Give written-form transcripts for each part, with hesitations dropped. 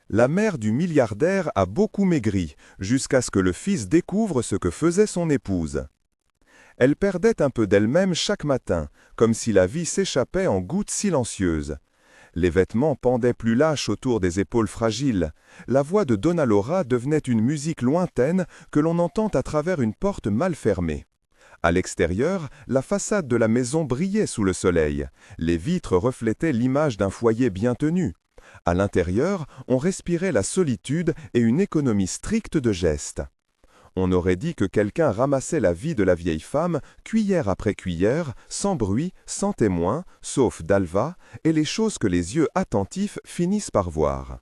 La mère du milliardaire a beaucoup maigri, jusqu'à ce que le fils découvre ce que faisait son épouse. Elle perdait un peu d'elle-même chaque matin, comme si la vie s'échappait en gouttes silencieuses. Les vêtements pendaient plus lâches autour des épaules fragiles. La voix de Donna Laura devenait une musique lointaine que l'on entend à travers une porte mal fermée. À l'extérieur, la façade de la maison brillait sous le soleil. Les vitres reflétaient l'image d'un foyer bien tenu. À l'intérieur, on respirait la solitude et une économie stricte de gestes. On aurait dit que quelqu'un ramassait la vie de la vieille femme, cuillère après cuillère, sans bruit, sans témoin, sauf Dalva, et les choses que les yeux attentifs finissent par voir.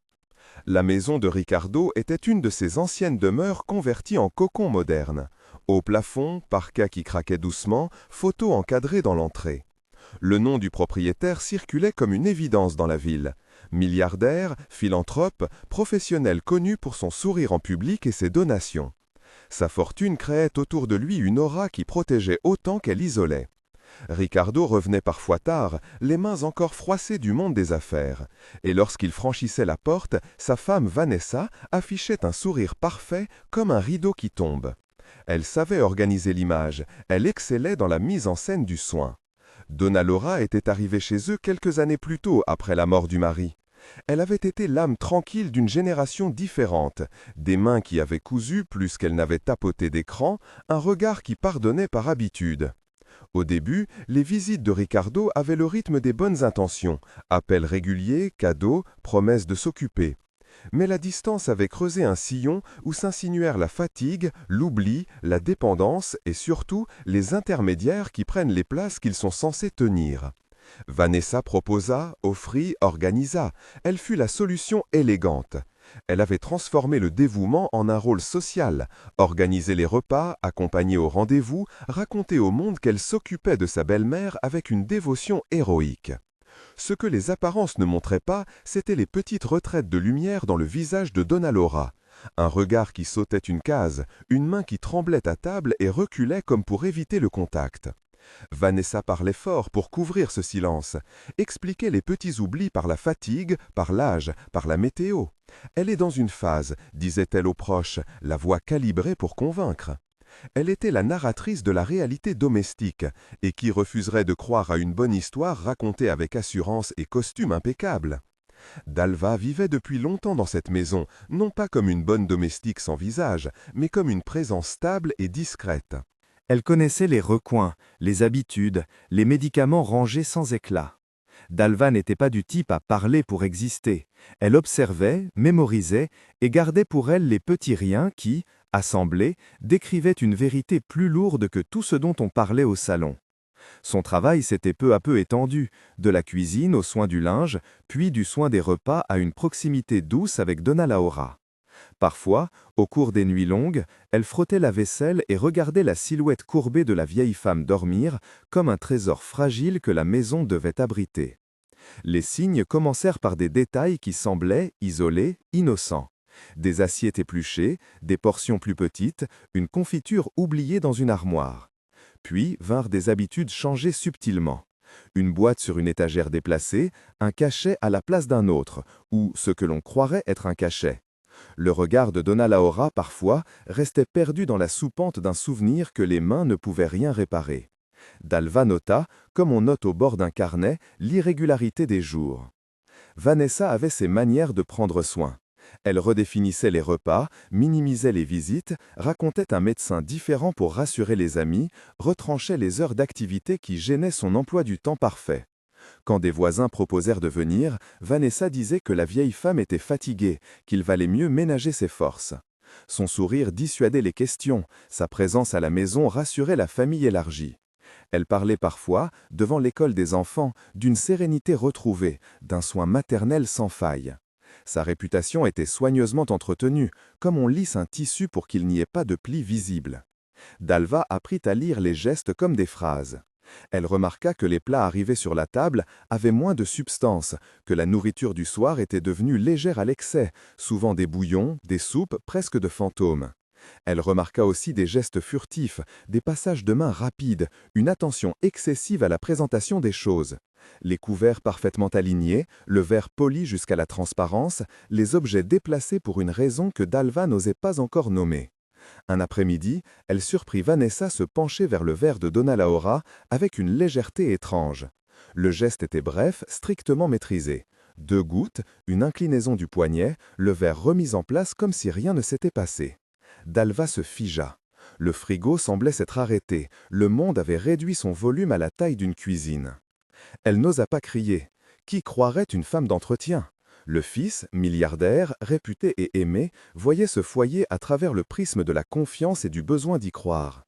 La maison de Ricardo était une de ces anciennes demeures converties en cocon moderne. Au plafond, parquet qui craquait doucement, photos encadrées dans l'entrée. Le nom du propriétaire circulait comme une évidence dans la ville. Milliardaire, philanthrope, professionnel connu pour son sourire en public et ses donations. Sa fortune créait autour de lui une aura qui protégeait autant qu'elle isolait. Ricardo revenait parfois tard, les mains encore froissées du monde des affaires. Et lorsqu'il franchissait la porte, sa femme Vanessa affichait un sourire parfait comme un rideau qui tombe. Elle savait organiser l'image, elle excellait dans la mise en scène du soin. Donna Laura était arrivée chez eux quelques années plus tôt après la mort du mari. Elle avait été l'âme tranquille d'une génération différente, des mains qui avaient cousu plus qu'elles n'avaient tapoté d'écran, un regard qui pardonnait par habitude. Au début, les visites de Ricardo avaient le rythme des bonnes intentions, appels réguliers, cadeaux, promesses de s'occuper. Mais la distance avait creusé un sillon où s'insinuèrent la fatigue, l'oubli, la dépendance et surtout les intermédiaires qui prennent les places qu'ils sont censés tenir. Vanessa proposa, offrit, organisa. Elle fut la solution élégante. Elle avait transformé le dévouement en un rôle social, organisé les repas, accompagné au rendez-vous, raconté au monde qu'elle s'occupait de sa belle-mère avec une dévotion héroïque. Ce que les apparences ne montraient pas, c'étaient les petites retraites de lumière dans le visage de Donna Laura. Un regard qui sautait une case, une main qui tremblait à table et reculait comme pour éviter le contact. Vanessa parlait fort pour couvrir ce silence, expliquait les petits oublis par la fatigue, par l'âge, par la météo. Elle est dans une phase, disait-elle aux proches, la voix calibrée pour convaincre. Elle était la narratrice de la réalité domestique, et qui refuserait de croire à une bonne histoire racontée avec assurance et costume impeccable. Dalva vivait depuis longtemps dans cette maison, non pas comme une bonne domestique sans visage, mais comme une présence stable et discrète. Elle connaissait les recoins, les habitudes, les médicaments rangés sans éclat. Dalva n'était pas du type à parler pour exister. Elle observait, mémorisait et gardait pour elle les petits riens qui, assemblés, décrivaient une vérité plus lourde que tout ce dont on parlait au salon. Son travail s'était peu à peu étendu, de la cuisine au soin du linge, puis du soin des repas à une proximité douce avec Donna Laura. Parfois, au cours des nuits longues, elle frottait la vaisselle et regardait la silhouette courbée de la vieille femme dormir comme un trésor fragile que la maison devait abriter. Les signes commencèrent par des détails qui semblaient, isolés, innocents. Des assiettes épluchées, des portions plus petites, une confiture oubliée dans une armoire. Puis vinrent des habitudes changées subtilement. Une boîte sur une étagère déplacée, un cachet à la place d'un autre, ou ce que l'on croirait être un cachet. Le regard de Donna Laura, parfois, restait perdu dans la soupente d'un souvenir que les mains ne pouvaient rien réparer. Dalva nota, comme on note au bord d'un carnet, l'irrégularité des jours. Vanessa avait ses manières de prendre soin. Elle redéfinissait les repas, minimisait les visites, racontait un médecin différent pour rassurer les amis, retranchait les heures d'activité qui gênaient son emploi du temps parfait. Quand des voisins proposèrent de venir, Vanessa disait que la vieille femme était fatiguée, qu'il valait mieux ménager ses forces. Son sourire dissuadait les questions, sa présence à la maison rassurait la famille élargie. Elle parlait parfois, devant l'école des enfants, d'une sérénité retrouvée, d'un soin maternel sans faille. Sa réputation était soigneusement entretenue, comme on lisse un tissu pour qu'il n'y ait pas de plis visibles. Dalva apprit à lire les gestes comme des phrases. Elle remarqua que les plats arrivés sur la table avaient moins de substance, que la nourriture du soir était devenue légère à l'excès, souvent des bouillons, des soupes, presque de fantômes. Elle remarqua aussi des gestes furtifs, des passages de mains rapides, une attention excessive à la présentation des choses. Les couverts parfaitement alignés, le verre poli jusqu'à la transparence, les objets déplacés pour une raison que Dalva n'osait pas encore nommer. Un après-midi, elle surprit Vanessa se pencher vers le verre de Donna Laura avec une légèreté étrange. Le geste était bref, strictement maîtrisé. 2 gouttes, une inclinaison du poignet, le verre remis en place comme si rien ne s'était passé. Dalva se figea. Le frigo semblait s'être arrêté, le monde avait réduit son volume à la taille d'une cuisine. Elle n'osa pas crier. Qui croirait une femme d'entretien? Le fils, milliardaire, réputé et aimé, voyait ce foyer à travers le prisme de la confiance et du besoin d'y croire.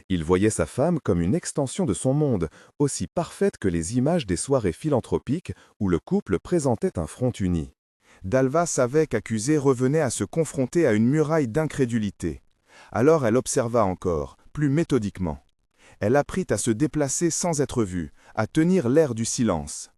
Il voyait sa femme comme une extension de son monde, aussi parfaite que les images des soirées philanthropiques où le couple présentait un front uni. Dalva savait qu'accuser revenait à se confronter à une muraille d'incrédulité. Alors elle observa encore, plus méthodiquement. Elle apprit à se déplacer sans être vue, à tenir l'air du silence.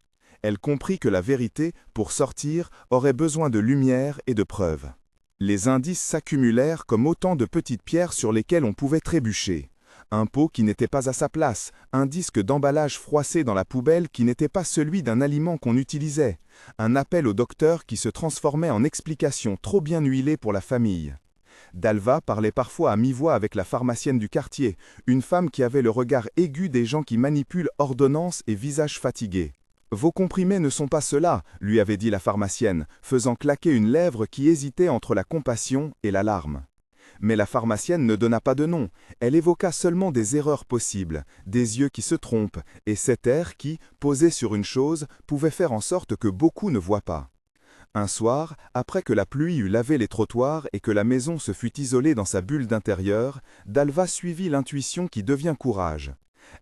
Elle comprit que la vérité, pour sortir, aurait besoin de lumière et de preuves. Les indices s'accumulèrent comme autant de petites pierres sur lesquelles on pouvait trébucher. Un pot qui n'était pas à sa place, un disque d'emballage froissé dans la poubelle qui n'était pas celui d'un aliment qu'on utilisait, un appel au docteur qui se transformait en explication trop bien huilée pour la famille. Dalva parlait parfois à mi-voix avec la pharmacienne du quartier, une femme qui avait le regard aigu des gens qui manipulent ordonnances et visages fatigués. « Vos comprimés ne sont pas cela », lui avait dit la pharmacienne, faisant claquer une lèvre qui hésitait entre la compassion et l'alarme. Mais la pharmacienne ne donna pas de nom, elle évoqua seulement des erreurs possibles, des yeux qui se trompent, et cet air qui, posé sur une chose, pouvait faire en sorte que beaucoup ne voient pas. Un soir, après que la pluie eut lavé les trottoirs et que la maison se fut isolée dans sa bulle d'intérieur, Dalva suivit l'intuition qui devient courage.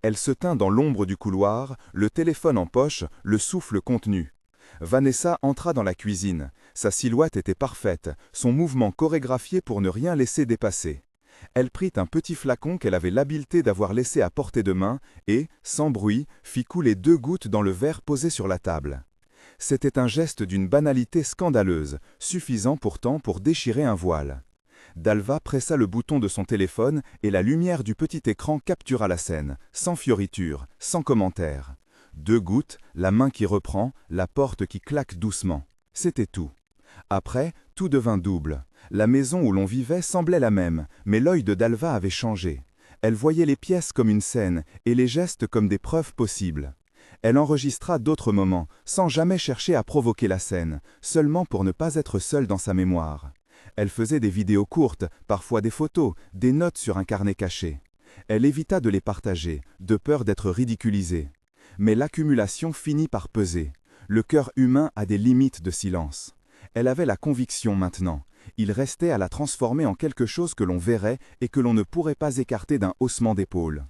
Elle se tint dans l'ombre du couloir, le téléphone en poche, le souffle contenu. Vanessa entra dans la cuisine. Sa silhouette était parfaite, son mouvement chorégraphié pour ne rien laisser dépasser. Elle prit un petit flacon qu'elle avait l'habileté d'avoir laissé à portée de main et, sans bruit, fit couler 2 gouttes dans le verre posé sur la table. C'était un geste d'une banalité scandaleuse, suffisant pourtant pour déchirer un voile. Dalva pressa le bouton de son téléphone et la lumière du petit écran captura la scène, sans fioriture, sans commentaire. 2 gouttes, la main qui reprend, la porte qui claque doucement. C'était tout. Après, tout devint double. La maison où l'on vivait semblait la même, mais l'œil de Dalva avait changé. Elle voyait les pièces comme une scène et les gestes comme des preuves possibles. Elle enregistra d'autres moments, sans jamais chercher à provoquer la scène, seulement pour ne pas être seule dans sa mémoire. Elle faisait des vidéos courtes, parfois des photos, des notes sur un carnet caché. Elle évita de les partager, de peur d'être ridiculisée. Mais l'accumulation finit par peser. Le cœur humain a des limites de silence. Elle avait la conviction maintenant. Il restait à la transformer en quelque chose que l'on verrait et que l'on ne pourrait pas écarter d'un haussement d'épaule.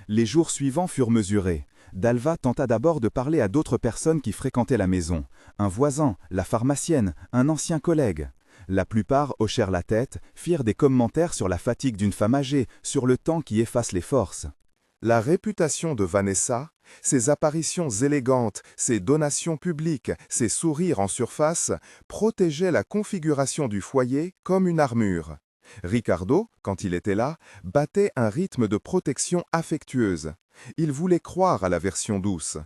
Les jours suivants furent mesurés. Dalva tenta d'abord de parler à d'autres personnes qui fréquentaient la maison. Un voisin, la pharmacienne, un ancien collègue. La plupart hochèrent la tête, firent des commentaires sur la fatigue d'une femme âgée, sur le temps qui efface les forces. La réputation de Vanessa, ses apparitions élégantes, ses donations publiques, ses sourires en surface, protégeaient la configuration du foyer comme une armure. Ricardo, quand il était là, battait un rythme de protection affectueuse. Il voulait croire à la version douce.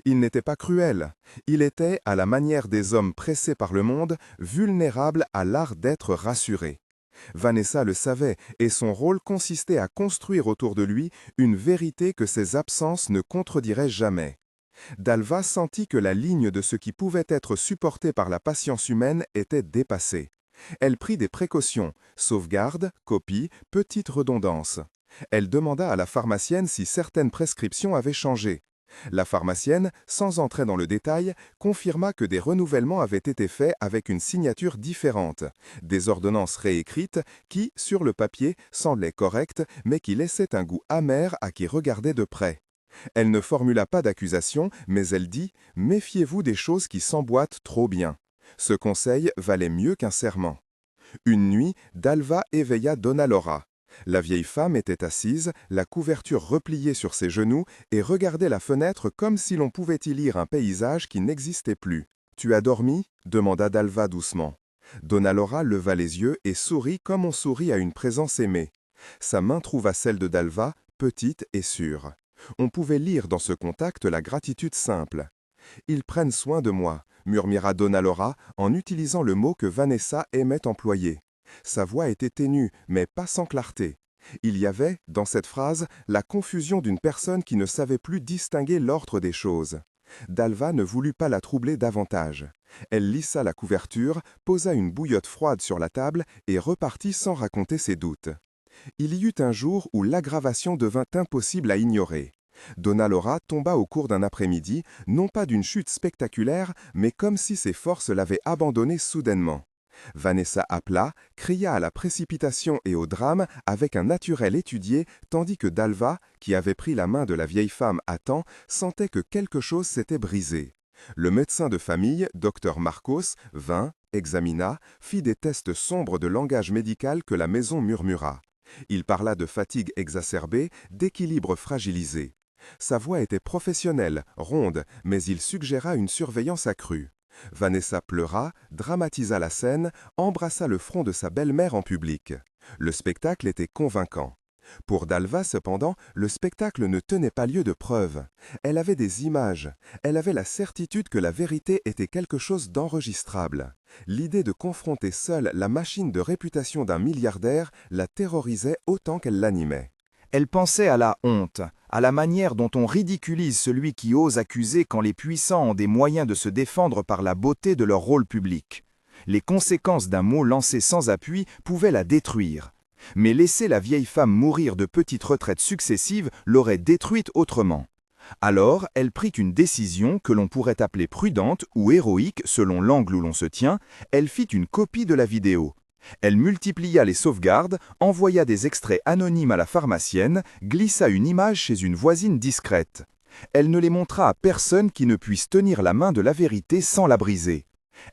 Il n'était pas cruel. Il était, à la manière des hommes pressés par le monde, vulnérable à l'art d'être rassuré. Vanessa le savait, et son rôle consistait à construire autour de lui une vérité que ses absences ne contrediraient jamais. Dalva sentit que la ligne de ce qui pouvait être supporté par la patience humaine était dépassée. Elle prit des précautions, sauvegarde, copie, petite redondance. Elle demanda à la pharmacienne si certaines prescriptions avaient changé. La pharmacienne, sans entrer dans le détail, confirma que des renouvellements avaient été faits avec une signature différente, des ordonnances réécrites qui, sur le papier, semblaient correctes, mais qui laissaient un goût amer à qui regardait de près. Elle ne formula pas d'accusation, mais elle dit « Méfiez-vous des choses qui s'emboîtent trop bien ». Ce conseil valait mieux qu'un serment. Une nuit, Dalva éveilla Donna Laura. La vieille femme était assise, la couverture repliée sur ses genoux, et regardait la fenêtre comme si l'on pouvait y lire un paysage qui n'existait plus. « Tu as dormi » demanda Dalva doucement. Donna Laura leva les yeux et sourit comme on sourit à une présence aimée. Sa main trouva celle de Dalva, petite et sûre. On pouvait lire dans ce contact la gratitude simple. Ils prennent soin de moi, murmura Donna Laura en utilisant le mot que Vanessa aimait employer. Sa voix était ténue, mais pas sans clarté. Il y avait, dans cette phrase, la confusion d'une personne qui ne savait plus distinguer l'ordre des choses. Dalva ne voulut pas la troubler davantage. Elle lissa la couverture, posa une bouillotte froide sur la table et repartit sans raconter ses doutes. Il y eut un jour où l'aggravation devint impossible à ignorer. Donna Laura tomba au cours d'un après-midi, non pas d'une chute spectaculaire, mais comme si ses forces l'avaient abandonnée soudainement. Vanessa appela, cria à la précipitation et au drame avec un naturel étudié, tandis que Dalva, qui avait pris la main de la vieille femme à temps, sentait que quelque chose s'était brisé. Le médecin de famille, Dr Marcos, vint, examina, fit des tests sombres de langage médical que la maison murmura. Il parla de fatigue exacerbée, d'équilibre fragilisé. Sa voix était professionnelle, ronde, mais il suggéra une surveillance accrue. Vanessa pleura, dramatisa la scène, embrassa le front de sa belle-mère en public. Le spectacle était convaincant. Pour Dalva, cependant, le spectacle ne tenait pas lieu de preuve. Elle avait des images. Elle avait la certitude que la vérité était quelque chose d'enregistrable. L'idée de confronter seule la machine de réputation d'un milliardaire la terrorisait autant qu'elle l'animait. Elle pensait à la honte, à la manière dont on ridiculise celui qui ose accuser quand les puissants ont des moyens de se défendre par la beauté de leur rôle public. Les conséquences d'un mot lancé sans appui pouvaient la détruire. Mais laisser la vieille femme mourir de petites retraites successives l'aurait détruite autrement. Alors, elle prit une décision que l'on pourrait appeler prudente ou héroïque selon l'angle où l'on se tient. Elle fit une copie de la vidéo. Elle multiplia les sauvegardes, envoya des extraits anonymes à la pharmacienne, glissa une image chez une voisine discrète. Elle ne les montra à personne qui ne puisse tenir la main de la vérité sans la briser.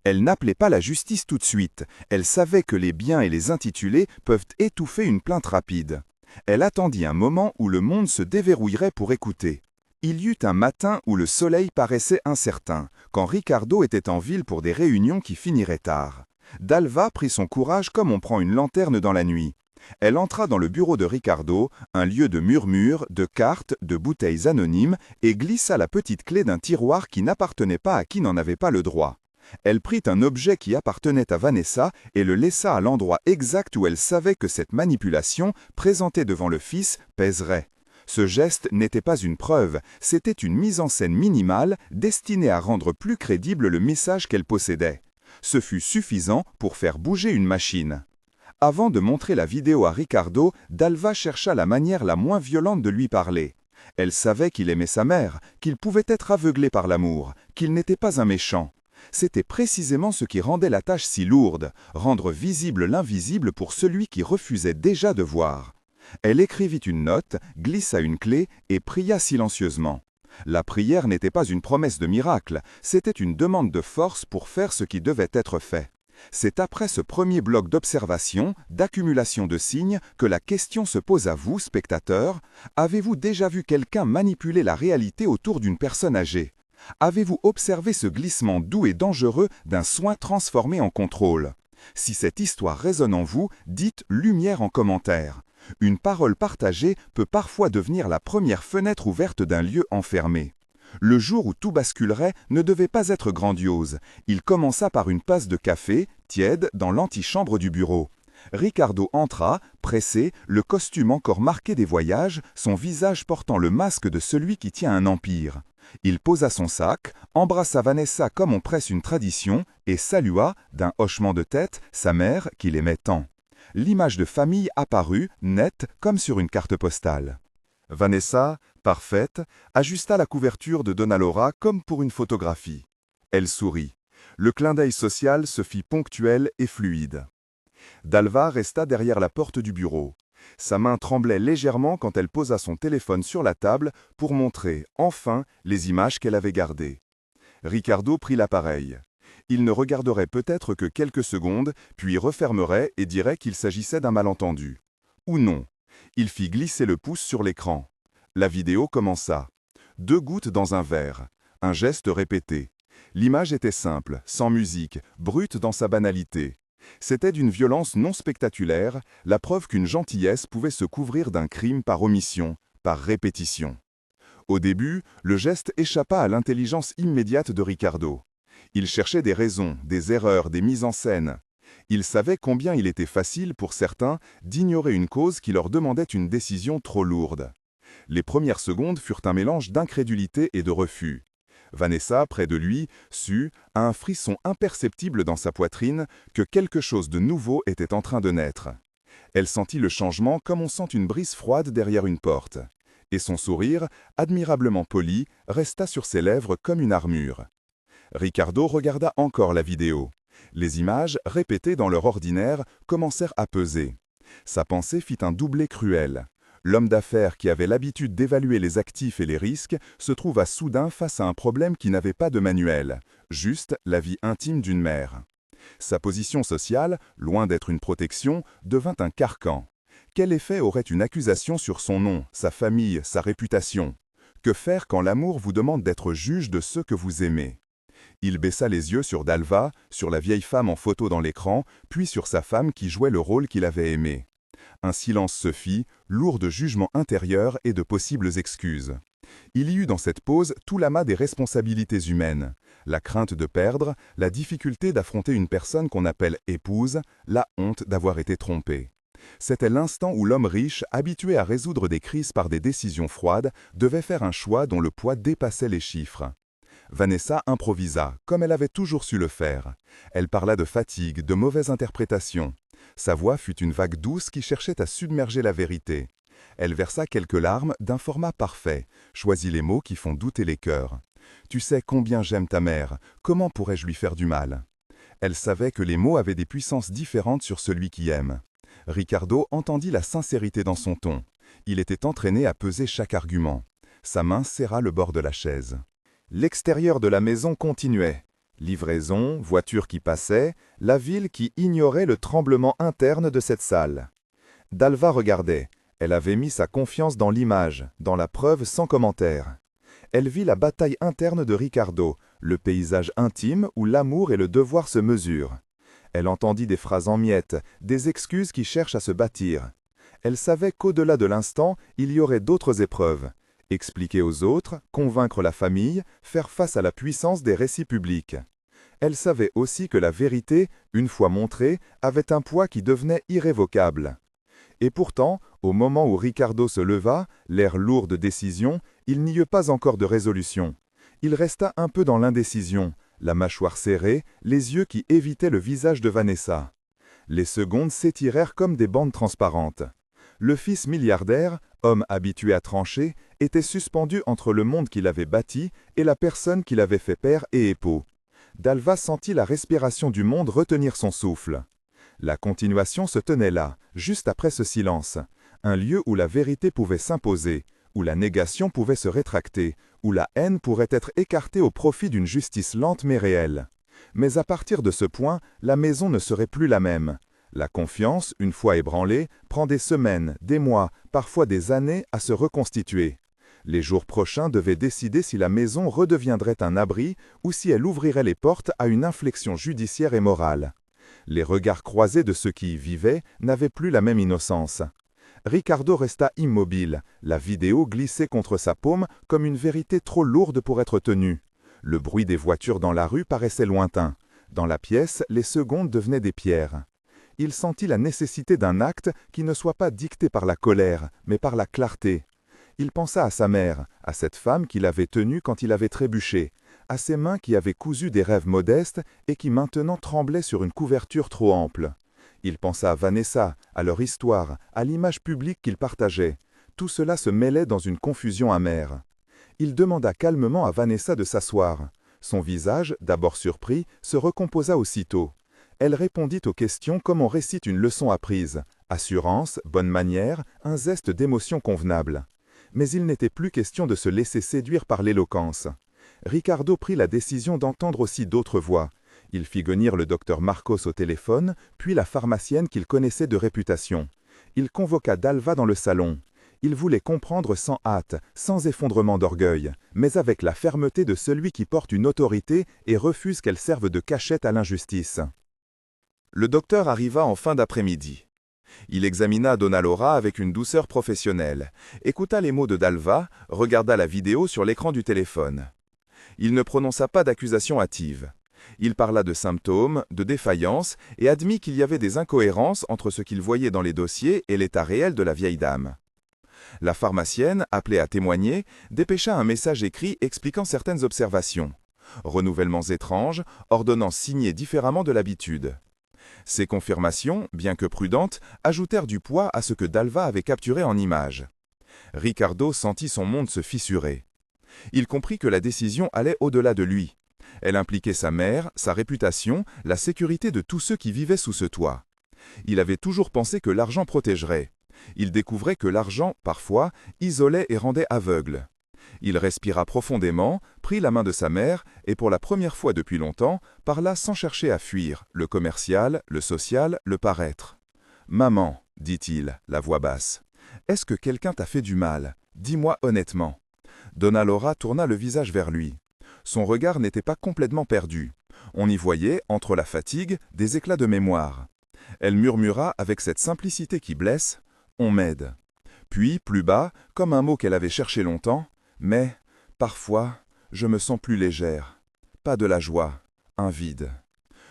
Elle n'appelait pas la justice tout de suite. Elle savait que les biens et les intitulés peuvent étouffer une plainte rapide. Elle attendit un moment où le monde se déverrouillerait pour écouter. Il y eut un matin où le soleil paraissait incertain, quand Ricardo était en ville pour des réunions qui finiraient tard. Dalva prit son courage comme on prend une lanterne dans la nuit. Elle entra dans le bureau de Ricardo, un lieu de murmures, de cartes, de bouteilles anonymes, et glissa la petite clé d'un tiroir qui n'appartenait pas à qui n'en avait pas le droit. Elle prit un objet qui appartenait à Vanessa et le laissa à l'endroit exact où elle savait que cette manipulation, présentée devant le fils, pèserait. Ce geste n'était pas une preuve, c'était une mise en scène minimale destinée à rendre plus crédible le message qu'elle possédait. Ce fut suffisant pour faire bouger une machine. Avant de montrer la vidéo à Ricardo, Dalva chercha la manière la moins violente de lui parler. Elle savait qu'il aimait sa mère, qu'il pouvait être aveuglé par l'amour, qu'il n'était pas un méchant. C'était précisément ce qui rendait la tâche si lourde, rendre visible l'invisible pour celui qui refusait déjà de voir. Elle écrivit une note, glissa une clé et pria silencieusement. La prière n'était pas une promesse de miracle, c'était une demande de force pour faire ce qui devait être fait. C'est après ce premier bloc d'observation, d'accumulation de signes, que la question se pose à vous, spectateurs. Avez-vous déjà vu quelqu'un manipuler la réalité autour d'une personne âgée ? Avez-vous observé ce glissement doux et dangereux d'un soin transformé en contrôle ? Si cette histoire résonne en vous, dites « lumière » en commentaire. Une parole partagée peut parfois devenir la première fenêtre ouverte d'un lieu enfermé. Le jour où tout basculerait ne devait pas être grandiose. Il commença par une tasse de café, tiède, dans l'antichambre du bureau. Ricardo entra, pressé, le costume encore marqué des voyages, son visage portant le masque de celui qui tient un empire. Il posa son sac, embrassa Vanessa comme on presse une tradition et salua, d'un hochement de tête, sa mère qu'il aimait tant. L'image de famille apparut, nette, comme sur une carte postale. Vanessa, parfaite, ajusta la couverture de Donna Laura comme pour une photographie. Elle sourit. Le clin d'œil social se fit ponctuel et fluide. Dalva resta derrière la porte du bureau. Sa main tremblait légèrement quand elle posa son téléphone sur la table pour montrer, enfin, les images qu'elle avait gardées. Ricardo prit l'appareil. Il ne regarderait peut-être que quelques secondes, puis refermerait et dirait qu'il s'agissait d'un malentendu. Ou non. Il fit glisser le pouce sur l'écran. La vidéo commença. 2 gouttes dans un verre. Un geste répété. L'image était simple, sans musique, brute dans sa banalité. C'était d'une violence non spectaculaire, la preuve qu'une gentillesse pouvait se couvrir d'un crime par omission, par répétition. Au début, le geste échappa à l'intelligence immédiate de Ricardo. Il cherchait des raisons, des erreurs, des mises en scène. Il savait combien il était facile pour certains d'ignorer une cause qui leur demandait une décision trop lourde. Les premières secondes furent un mélange d'incrédulité et de refus. Vanessa, près de lui, sut, à un frisson imperceptible dans sa poitrine, que quelque chose de nouveau était en train de naître. Elle sentit le changement comme on sent une brise froide derrière une porte. Et son sourire, admirablement poli, resta sur ses lèvres comme une armure. Ricardo regarda encore la vidéo. Les images, répétées dans leur ordinaire, commencèrent à peser. Sa pensée fit un doublé cruel. L'homme d'affaires qui avait l'habitude d'évaluer les actifs et les risques se trouva soudain face à un problème qui n'avait pas de manuel, juste la vie intime d'une mère. Sa position sociale, loin d'être une protection, devint un carcan. Quel effet aurait une accusation sur son nom, sa famille, sa réputation? Que faire quand l'amour vous demande d'être juge de ceux que vous aimez? Il baissa les yeux sur Dalva, sur la vieille femme en photo dans l'écran, puis sur sa femme qui jouait le rôle qu'il avait aimé. Un silence se fit, lourd de jugements intérieurs et de possibles excuses. Il y eut dans cette pause tout l'amas des responsabilités humaines. La crainte de perdre, la difficulté d'affronter une personne qu'on appelle épouse, la honte d'avoir été trompé. C'était l'instant où l'homme riche, habitué à résoudre des crises par des décisions froides, devait faire un choix dont le poids dépassait les chiffres. Vanessa improvisa, comme elle avait toujours su le faire. Elle parla de fatigue, de mauvaise interprétation. Sa voix fut une vague douce qui cherchait à submerger la vérité. Elle versa quelques larmes d'un format parfait, choisit les mots qui font douter les cœurs. « Tu sais combien j'aime ta mère, comment pourrais-je lui faire du mal ?» Elle savait que les mots avaient des puissances différentes sur celui qui aime. Ricardo entendit la sincérité dans son ton. Il était entraîné à peser chaque argument. Sa main serra le bord de la chaise. L'extérieur de la maison continuait. Livraison, voitures qui passaient, la ville qui ignorait le tremblement interne de cette salle. Dalva regardait. Elle avait mis sa confiance dans l'image, dans la preuve sans commentaire. Elle vit la bataille interne de Ricardo, le paysage intime où l'amour et le devoir se mesurent. Elle entendit des phrases en miettes, des excuses qui cherchent à se bâtir. Elle savait qu'au-delà de l'instant, il y aurait d'autres épreuves. Expliquer aux autres, convaincre la famille, faire face à la puissance des récits publics. Elle savait aussi que la vérité, une fois montrée, avait un poids qui devenait irrévocable. Et pourtant, au moment où Ricardo se leva, l'air lourd de décision, il n'y eut pas encore de résolution. Il resta un peu dans l'indécision, la mâchoire serrée, les yeux qui évitaient le visage de Vanessa. Les secondes s'étirèrent comme des bandes transparentes. Le fils milliardaire, homme habitué à trancher, était suspendu entre le monde qu'il avait bâti et la personne qu'il avait fait père et époux. Dalva sentit la respiration du monde retenir son souffle. La continuation se tenait là, juste après ce silence, un lieu où la vérité pouvait s'imposer, où la négation pouvait se rétracter, où la haine pourrait être écartée au profit d'une justice lente mais réelle. Mais à partir de ce point, la maison ne serait plus la même. La confiance, une fois ébranlée, prend des semaines, des mois, parfois des années à se reconstituer. Les jours prochains devaient décider si la maison redeviendrait un abri ou si elle ouvrirait les portes à une inflexion judiciaire et morale. Les regards croisés de ceux qui y vivaient n'avaient plus la même innocence. Ricardo resta immobile, la vidéo glissait contre sa paume comme une vérité trop lourde pour être tenue. Le bruit des voitures dans la rue paraissait lointain. Dans la pièce, les secondes devenaient des pierres. Il sentit la nécessité d'un acte qui ne soit pas dicté par la colère, mais par la clarté. Il pensa à sa mère, à cette femme qu'il avait tenue quand il avait trébuché, à ses mains qui avaient cousu des rêves modestes et qui maintenant tremblaient sur une couverture trop ample. Il pensa à Vanessa, à leur histoire, à l'image publique qu'ils partageaient. Tout cela se mêlait dans une confusion amère. Il demanda calmement à Vanessa de s'asseoir. Son visage, d'abord surpris, se recomposa aussitôt. Elle répondit aux questions comme on récite une leçon apprise. Assurance, bonne manière, un zeste d'émotion convenable. Mais il n'était plus question de se laisser séduire par l'éloquence. Ricardo prit la décision d'entendre aussi d'autres voix. Il fit venir le docteur Marcos au téléphone, puis la pharmacienne qu'il connaissait de réputation. Il convoqua Dalva dans le salon. Il voulait comprendre sans hâte, sans effondrement d'orgueil, mais avec la fermeté de celui qui porte une autorité et refuse qu'elle serve de cachette à l'injustice. Le docteur arriva en fin d'après-midi. Il examina Donna Laura avec une douceur professionnelle, écouta les mots de Dalva, regarda la vidéo sur l'écran du téléphone. Il ne prononça pas d'accusation hâtive. Il parla de symptômes, de défaillances, et admit qu'il y avait des incohérences entre ce qu'il voyait dans les dossiers et l'état réel de la vieille dame. La pharmacienne, appelée à témoigner, dépêcha un message écrit expliquant certaines observations. Renouvellements étranges, ordonnances signées différemment de l'habitude. Ces confirmations, bien que prudentes, ajoutèrent du poids à ce que Dalva avait capturé en images. Ricardo sentit son monde se fissurer. Il comprit que la décision allait au-delà de lui. Elle impliquait sa mère, sa réputation, la sécurité de tous ceux qui vivaient sous ce toit. Il avait toujours pensé que l'argent protégerait. Il découvrait que l'argent, parfois, isolait et rendait aveugle. Il respira profondément, prit la main de sa mère et pour la première fois depuis longtemps, parla sans chercher à fuir, le commercial, le social, le paraître. « Maman, dit-il, la voix basse, est-ce que quelqu'un t'a fait du mal? Dis-moi honnêtement. » Donna Laura tourna le visage vers lui. Son regard n'était pas complètement perdu. On y voyait, entre la fatigue, des éclats de mémoire. Elle murmura avec cette simplicité qui blesse, « On m'aide. » Puis, plus bas, comme un mot qu'elle avait cherché longtemps, « Mais, parfois, je me sens plus légère. Pas de la joie, un vide. »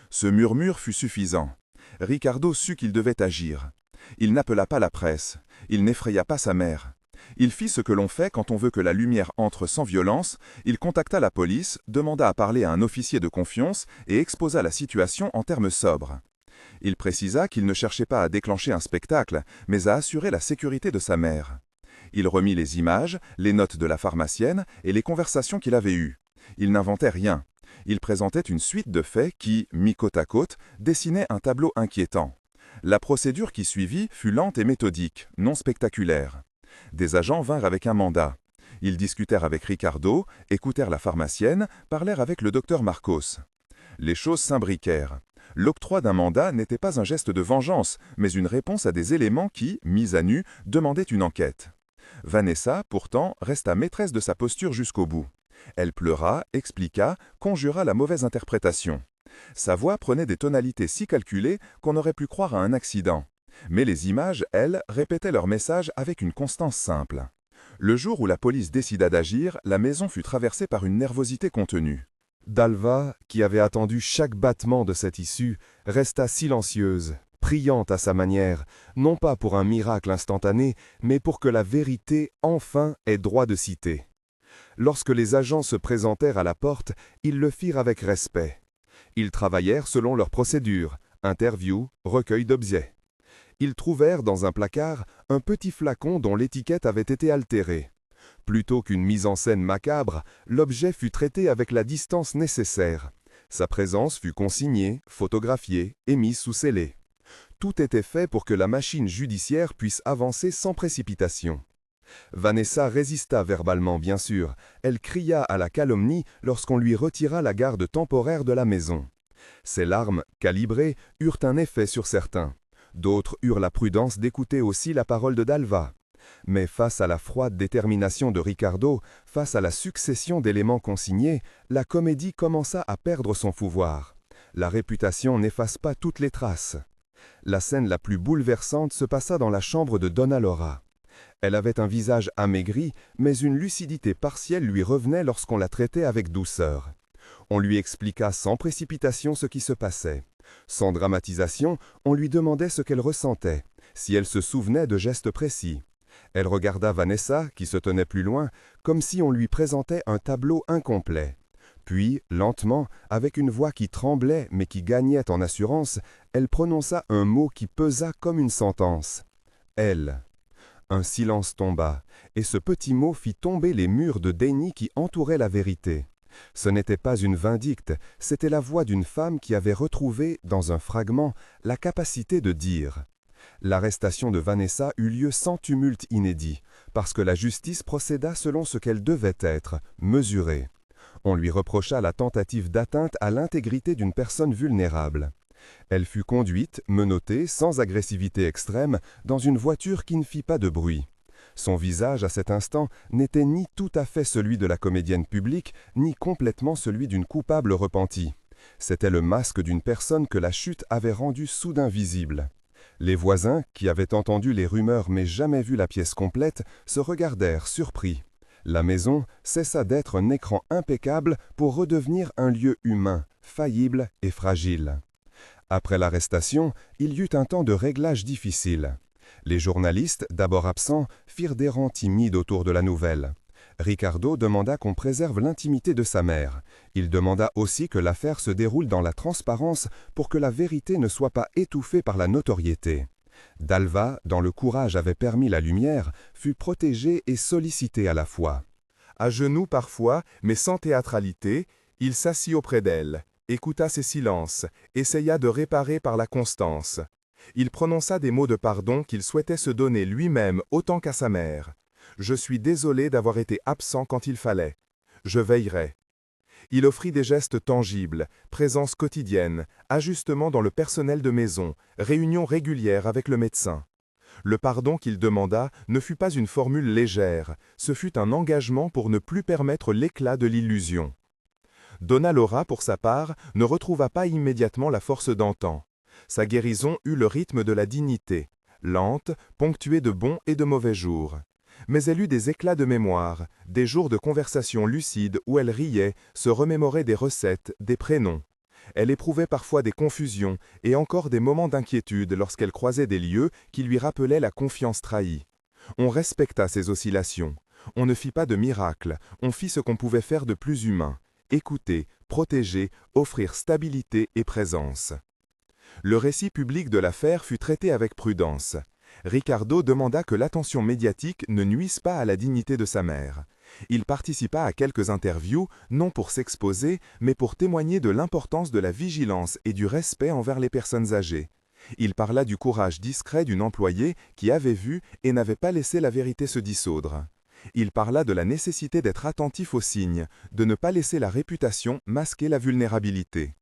Ce murmure fut suffisant. Ricardo sut qu'il devait agir. Il n'appela pas la presse. Il n'effraya pas sa mère. Il fit ce que l'on fait quand on veut que la lumière entre sans violence, il contacta la police, demanda à parler à un officier de confiance et exposa la situation en termes sobres. Il précisa qu'il ne cherchait pas à déclencher un spectacle, mais à assurer la sécurité de sa mère. Il remit les images, les notes de la pharmacienne et les conversations qu'il avait eues. Il n'inventait rien. Il présentait une suite de faits qui, mis côte à côte, dessinaient un tableau inquiétant. La procédure qui suivit fut lente et méthodique, non spectaculaire. Des agents vinrent avec un mandat. Ils discutèrent avec Ricardo, écoutèrent la pharmacienne, parlèrent avec le docteur Marcos. Les choses s'imbriquèrent. L'octroi d'un mandat n'était pas un geste de vengeance, mais une réponse à des éléments qui, mis à nu, demandaient une enquête. Vanessa, pourtant, resta maîtresse de sa posture jusqu'au bout. Elle pleura, expliqua, conjura la mauvaise interprétation. Sa voix prenait des tonalités si calculées qu'on aurait pu croire à un accident. Mais les images, elles, répétaient leur message avec une constance simple. Le jour où la police décida d'agir, la maison fut traversée par une nervosité contenue. Dalva, qui avait attendu chaque battement de cette issue, resta silencieuse, priante à sa manière, non pas pour un miracle instantané, mais pour que la vérité, enfin, ait droit de cité. Lorsque les agents se présentèrent à la porte, ils le firent avec respect. Ils travaillèrent selon leur procédure, interview, recueil d'objets. Ils trouvèrent dans un placard un petit flacon dont l'étiquette avait été altérée. Plutôt qu'une mise en scène macabre, l'objet fut traité avec la distance nécessaire. Sa présence fut consignée, photographiée et mise sous scellé. Tout était fait pour que la machine judiciaire puisse avancer sans précipitation. Vanessa résista verbalement, bien sûr. Elle cria à la calomnie lorsqu'on lui retira la garde temporaire de la maison. Ses larmes, calibrées, eurent un effet sur certains. D'autres eurent la prudence d'écouter aussi la parole de Dalva. Mais face à la froide détermination de Ricardo, face à la succession d'éléments consignés, la comédie commença à perdre son pouvoir. La réputation n'efface pas toutes les traces. La scène la plus bouleversante se passa dans la chambre de Donna Laura. Elle avait un visage amaigri, mais une lucidité partielle lui revenait lorsqu'on la traitait avec douceur. On lui expliqua sans précipitation ce qui se passait. Sans dramatisation, on lui demandait ce qu'elle ressentait, si elle se souvenait de gestes précis. Elle regarda Vanessa, qui se tenait plus loin, comme si on lui présentait un tableau incomplet. Puis, lentement, avec une voix qui tremblait mais qui gagnait en assurance, elle prononça un mot qui pesa comme une sentence. « Elle ». Un silence tomba, et ce petit mot fit tomber les murs de déni qui entouraient la vérité. Ce n'était pas une vindicte, c'était la voix d'une femme qui avait retrouvé, dans un fragment, la capacité de dire. L'arrestation de Vanessa eut lieu sans tumulte inédit, parce que la justice procéda selon ce qu'elle devait être, mesurée. On lui reprocha la tentative d'atteinte à l'intégrité d'une personne vulnérable. Elle fut conduite, menottée, sans agressivité extrême, dans une voiture qui ne fit pas de bruit. Son visage, à cet instant, n'était ni tout à fait celui de la comédienne publique, ni complètement celui d'une coupable repentie. C'était le masque d'une personne que la chute avait rendue soudain visible. Les voisins, qui avaient entendu les rumeurs mais jamais vu la pièce complète, se regardèrent surpris. La maison cessa d'être un écran impeccable pour redevenir un lieu humain, faillible et fragile. Après l'arrestation, il y eut un temps de réglage difficile. Les journalistes, d'abord absents, firent des rangs timides autour de la nouvelle. Ricardo demanda qu'on préserve l'intimité de sa mère. Il demanda aussi que l'affaire se déroule dans la transparence pour que la vérité ne soit pas étouffée par la notoriété. Dalva, dont le courage avait permis la lumière, fut protégé et sollicité à la fois. À genoux parfois, mais sans théâtralité, il s'assit auprès d'elle, écouta ses silences, essaya de réparer par la constance. Il prononça des mots de pardon qu'il souhaitait se donner lui-même autant qu'à sa mère. « Je suis désolé d'avoir été absent quand il fallait. Je veillerai. » Il offrit des gestes tangibles, présence quotidienne, ajustements dans le personnel de maison, réunions régulières avec le médecin. Le pardon qu'il demanda ne fut pas une formule légère, ce fut un engagement pour ne plus permettre l'éclat de l'illusion. Donna Laura, pour sa part, ne retrouva pas immédiatement la force d'antan. Sa guérison eut le rythme de la dignité, lente, ponctuée de bons et de mauvais jours. Mais elle eut des éclats de mémoire, des jours de conversation lucide où elle riait, se remémorait des recettes, des prénoms. Elle éprouvait parfois des confusions et encore des moments d'inquiétude lorsqu'elle croisait des lieux qui lui rappelaient la confiance trahie. On respecta ces oscillations. On ne fit pas de miracle, on fit ce qu'on pouvait faire de plus humain. Écouter, protéger, offrir stabilité et présence. Le récit public de l'affaire fut traité avec prudence. Ricardo demanda que l'attention médiatique ne nuise pas à la dignité de sa mère. Il participa à quelques interviews, non pour s'exposer, mais pour témoigner de l'importance de la vigilance et du respect envers les personnes âgées. Il parla du courage discret d'une employée qui avait vu et n'avait pas laissé la vérité se dissoudre. Il parla de la nécessité d'être attentif aux signes, de ne pas laisser la réputation masquer la vulnérabilité.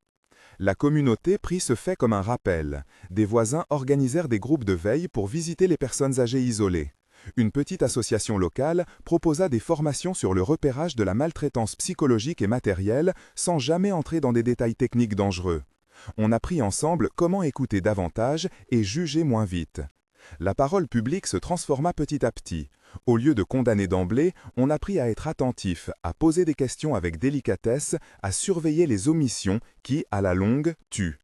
La communauté prit ce fait comme un rappel. Des voisins organisèrent des groupes de veille pour visiter les personnes âgées isolées. Une petite association locale proposa des formations sur le repérage de la maltraitance psychologique et matérielle sans jamais entrer dans des détails techniques dangereux. On apprit ensemble comment écouter davantage et juger moins vite. La parole publique se transforma petit à petit. Au lieu de condamner d'emblée, on apprit à être attentif, à poser des questions avec délicatesse, à surveiller les omissions qui, à la longue, tuent.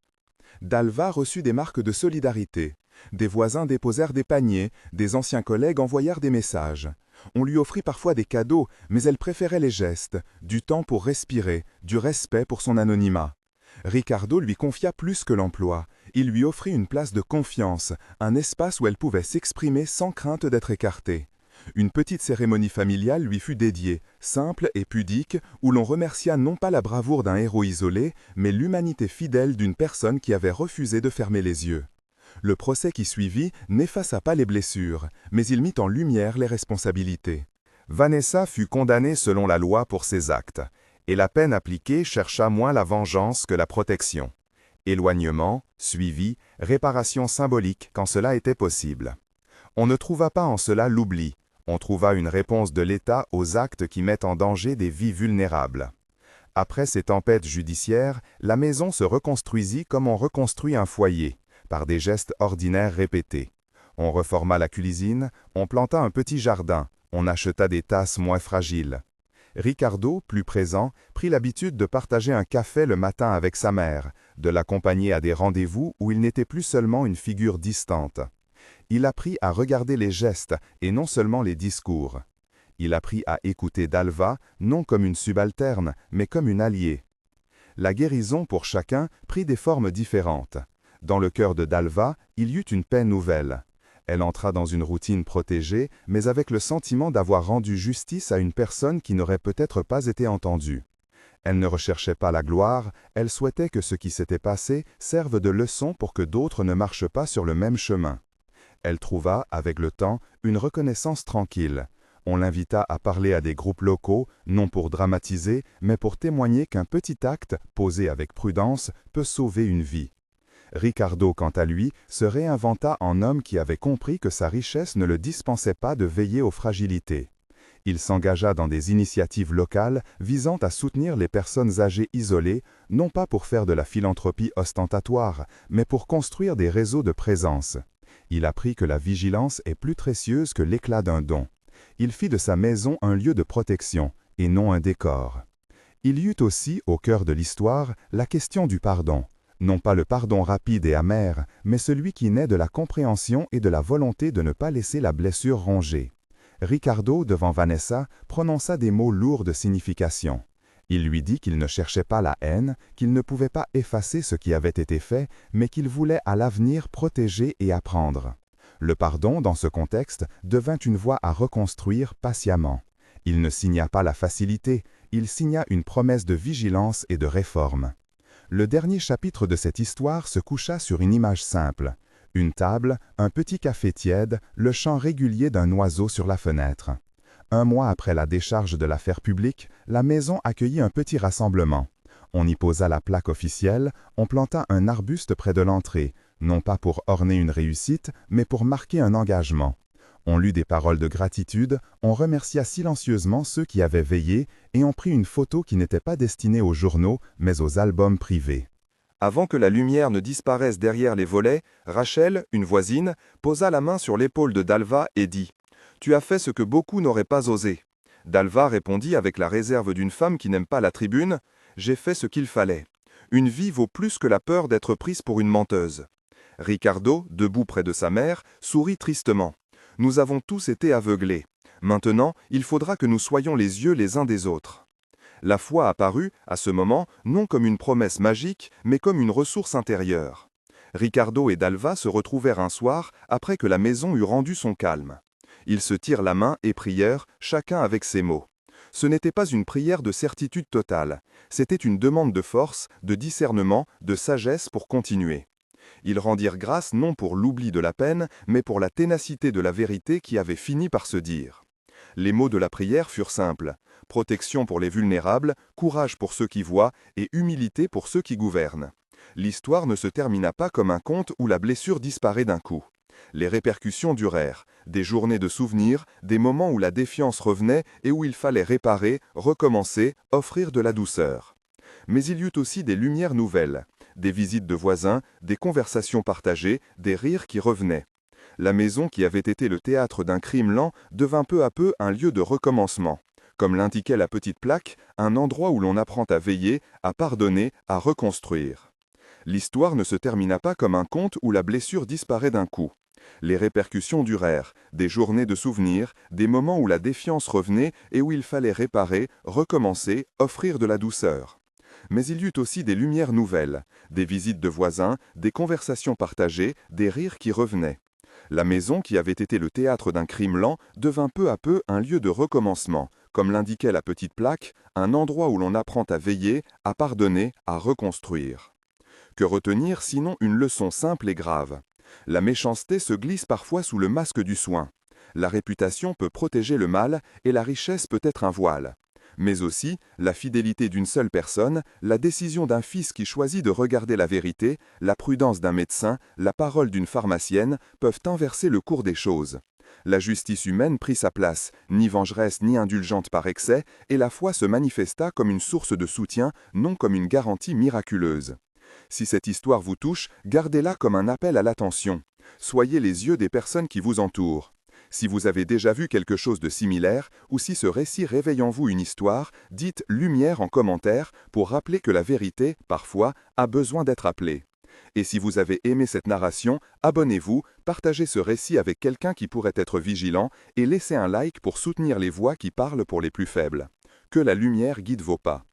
Dalva reçut des marques de solidarité. Des voisins déposèrent des paniers, des anciens collègues envoyèrent des messages. On lui offrit parfois des cadeaux, mais elle préférait les gestes, du temps pour respirer, du respect pour son anonymat. Ricardo lui confia plus que l'emploi. Il lui offrit une place de confiance, un espace où elle pouvait s'exprimer sans crainte d'être écartée. Une petite cérémonie familiale lui fut dédiée, simple et pudique, où l'on remercia non pas la bravoure d'un héros isolé, mais l'humanité fidèle d'une personne qui avait refusé de fermer les yeux. Le procès qui suivit n'effaça pas les blessures, mais il mit en lumière les responsabilités. Vanessa fut condamnée selon la loi pour ses actes, et la peine appliquée chercha moins la vengeance que la protection. Éloignement, suivi, réparation symbolique quand cela était possible. On ne trouva pas en cela l'oubli, on trouva une réponse de l'État aux actes qui mettent en danger des vies vulnérables. Après ces tempêtes judiciaires, la maison se reconstruisit comme on reconstruit un foyer, par des gestes ordinaires répétés. On reforma la cuisine, on planta un petit jardin, on acheta des tasses moins fragiles. Ricardo, plus présent, prit l'habitude de partager un café le matin avec sa mère, de l'accompagner à des rendez-vous où il n'était plus seulement une figure distante. Il apprit à regarder les gestes et non seulement les discours. Il apprit à écouter Dalva, non comme une subalterne, mais comme une alliée. La guérison pour chacun prit des formes différentes. Dans le cœur de Dalva, il y eut une paix nouvelle. Elle entra dans une routine protégée, mais avec le sentiment d'avoir rendu justice à une personne qui n'aurait peut-être pas été entendue. Elle ne recherchait pas la gloire, elle souhaitait que ce qui s'était passé serve de leçon pour que d'autres ne marchent pas sur le même chemin. Elle trouva, avec le temps, une reconnaissance tranquille. On l'invita à parler à des groupes locaux, non pour dramatiser, mais pour témoigner qu'un petit acte, posé avec prudence, peut sauver une vie. Ricardo, quant à lui, se réinventa en homme qui avait compris que sa richesse ne le dispensait pas de veiller aux fragilités. Il s'engagea dans des initiatives locales visant à soutenir les personnes âgées isolées, non pas pour faire de la philanthropie ostentatoire, mais pour construire des réseaux de présence. Il apprit que la vigilance est plus précieuse que l'éclat d'un don. Il fit de sa maison un lieu de protection, et non un décor. Il y eut aussi, au cœur de l'histoire, la question du pardon. Non pas le pardon rapide et amer, mais celui qui naît de la compréhension et de la volonté de ne pas laisser la blessure ronger. Ricardo, devant Vanessa, prononça des mots lourds de signification. Il lui dit qu'il ne cherchait pas la haine, qu'il ne pouvait pas effacer ce qui avait été fait, mais qu'il voulait à l'avenir protéger et apprendre. Le pardon, dans ce contexte, devint une voie à reconstruire patiemment. Il ne signa pas la facilité, il signa une promesse de vigilance et de réforme. Le dernier chapitre de cette histoire se coucha sur une image simple. Une table, un petit café tiède, le chant régulier d'un oiseau sur la fenêtre. Un mois après la décharge de l'affaire publique, la maison accueillit un petit rassemblement. On y posa la plaque officielle, on planta un arbuste près de l'entrée, non pas pour orner une réussite, mais pour marquer un engagement. On lut des paroles de gratitude, on remercia silencieusement ceux qui avaient veillé et on prit une photo qui n'était pas destinée aux journaux, mais aux albums privés. Avant que la lumière ne disparaisse derrière les volets, Rachel, une voisine, posa la main sur l'épaule de Dalva et dit « Tu as fait ce que beaucoup n'auraient pas osé. » Dalva répondit avec la réserve d'une femme qui n'aime pas la tribune « J'ai fait ce qu'il fallait. Une vie vaut plus que la peur d'être prise pour une menteuse. » Ricardo, debout près de sa mère, sourit tristement. « Nous avons tous été aveuglés. Maintenant, il faudra que nous soyons les yeux les uns des autres. » La foi apparut, à ce moment, non comme une promesse magique, mais comme une ressource intérieure. Ricardo et Dalva se retrouvèrent un soir après que la maison eut rendu son calme. Ils se tirent la main et prièrent, chacun avec ses mots. Ce n'était pas une prière de certitude totale, c'était une demande de force, de discernement, de sagesse pour continuer. Ils rendirent grâce non pour l'oubli de la peine, mais pour la ténacité de la vérité qui avait fini par se dire. Les mots de la prière furent simples. Protection pour les vulnérables, courage pour ceux qui voient et humilité pour ceux qui gouvernent. L'histoire ne se termina pas comme un conte où la blessure disparaît d'un coup. Les répercussions durèrent, des journées de souvenirs, des moments où la défiance revenait et où il fallait réparer, recommencer, offrir de la douceur. Mais il y eut aussi des lumières nouvelles, des visites de voisins, des conversations partagées, des rires qui revenaient. La maison qui avait été le théâtre d'un crime lent devint peu à peu un lieu de recommencement. Comme l'indiquait la petite plaque, un endroit où l'on apprend à veiller, à pardonner, à reconstruire. L'histoire ne se termina pas comme un conte où la blessure disparaît d'un coup. Les répercussions durèrent, des journées de souvenirs, des moments où la défiance revenait et où il fallait réparer, recommencer, offrir de la douceur. Mais il y eut aussi des lumières nouvelles, des visites de voisins, des conversations partagées, des rires qui revenaient. La maison, qui avait été le théâtre d'un crime lent, devint peu à peu un lieu de recommencement, comme l'indiquait la petite plaque, un endroit où l'on apprend à veiller, à pardonner, à reconstruire. Que retenir sinon une leçon simple et grave? La méchanceté se glisse parfois sous le masque du soin. La réputation peut protéger le mal et la richesse peut être un voile. Mais aussi, la fidélité d'une seule personne, la décision d'un fils qui choisit de regarder la vérité, la prudence d'un médecin, la parole d'une pharmacienne peuvent inverser le cours des choses. La justice humaine prit sa place, ni vengeresse ni indulgente par excès, et la foi se manifesta comme une source de soutien, non comme une garantie miraculeuse. Si cette histoire vous touche, gardez-la comme un appel à l'attention. Soyez les yeux des personnes qui vous entourent. Si vous avez déjà vu quelque chose de similaire, ou si ce récit réveille en vous une histoire, dites « lumière » en commentaire pour rappeler que la vérité, parfois, a besoin d'être appelée. Et si vous avez aimé cette narration, abonnez-vous, partagez ce récit avec quelqu'un qui pourrait être vigilant et laissez un like pour soutenir les voix qui parlent pour les plus faibles. Que la lumière guide vos pas.